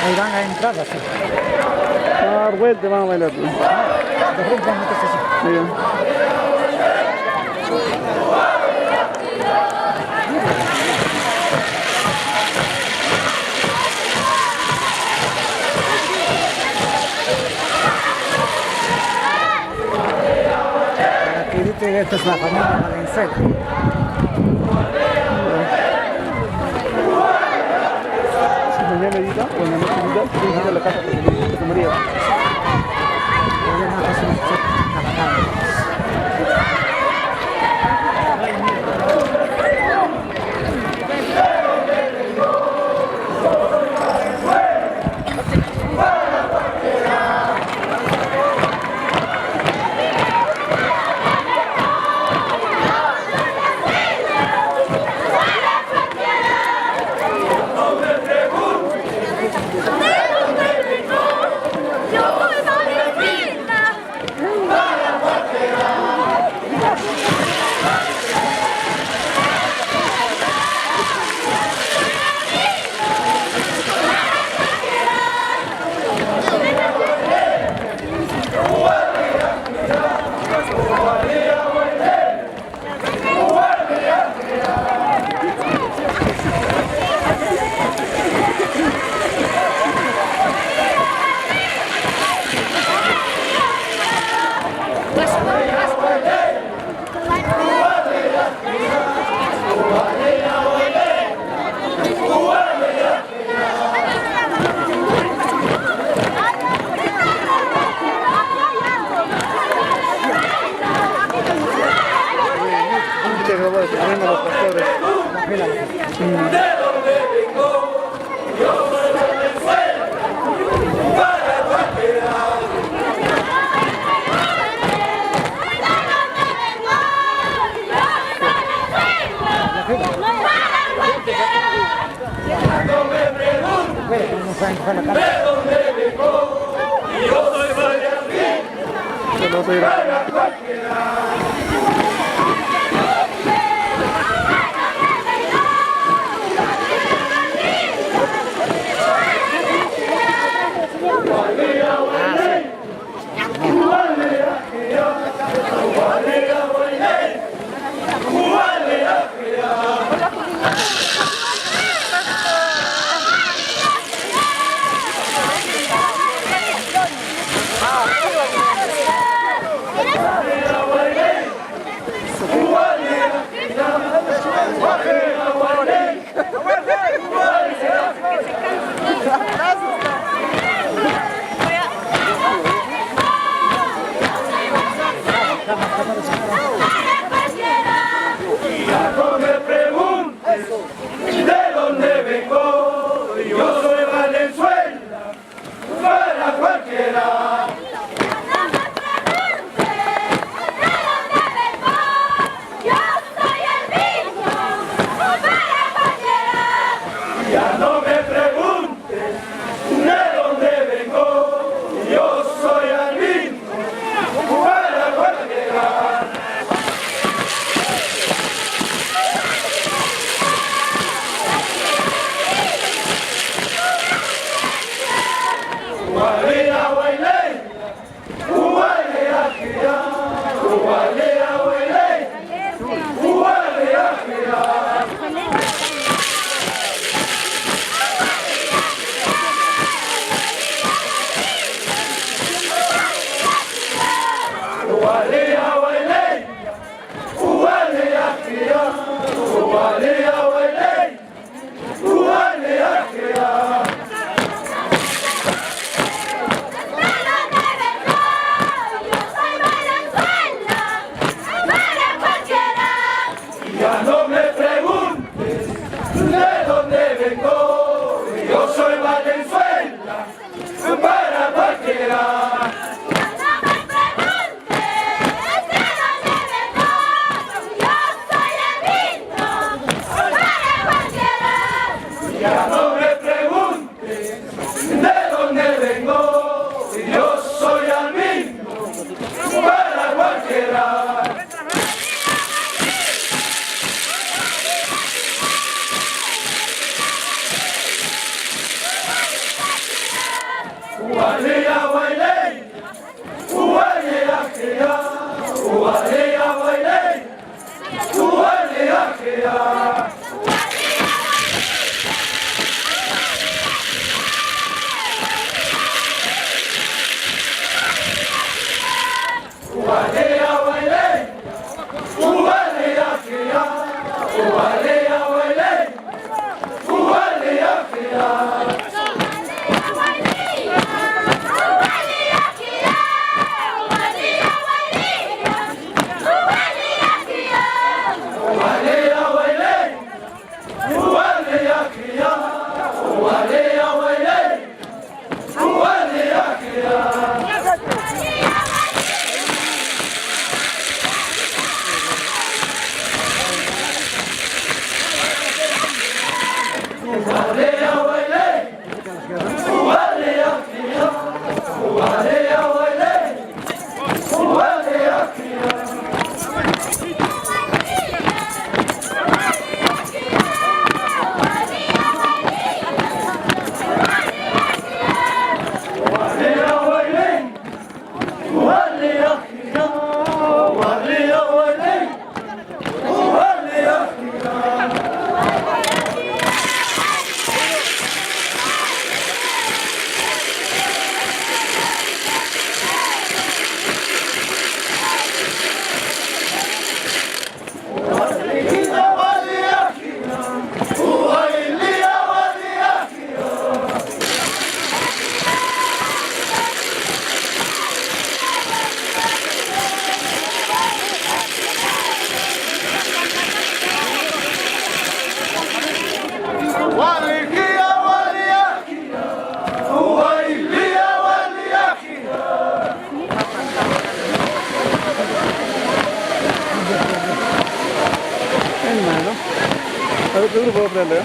Ahí van a entrar así. Van a dar vuelta y van a bailar. Pues. De frente van a meterse así. Sí. Para que griten, esta es la familia Valenzuela. Mañana edita, o en la noche edita, tiene que ir a la casa porque se moría. Ella no hace un check a la cámara. Te grabó el problema de los pastores. De donde vengo, yo soy de Venezuela, para cualquiera. No me preguntes de dónde vengo, yo soy Valladolid, para cualquiera. No me preguntes de dónde vengo, yo soy Valenzuela, para cualquiera. No me preguntes de dónde vengo, yo soy el mismo, para cualquiera. Ya no me preguntes de dónde vengo, yo soy el mismo, para cualquiera. Ya no me preguntes de dónde vengo, yo soy Valenzuela, para cualquiera. Ya no me preguntes de dónde vengo, yo soy el mismo, para cualquiera. അത് തീർന്നു പോകത്തില്ലല്ലോ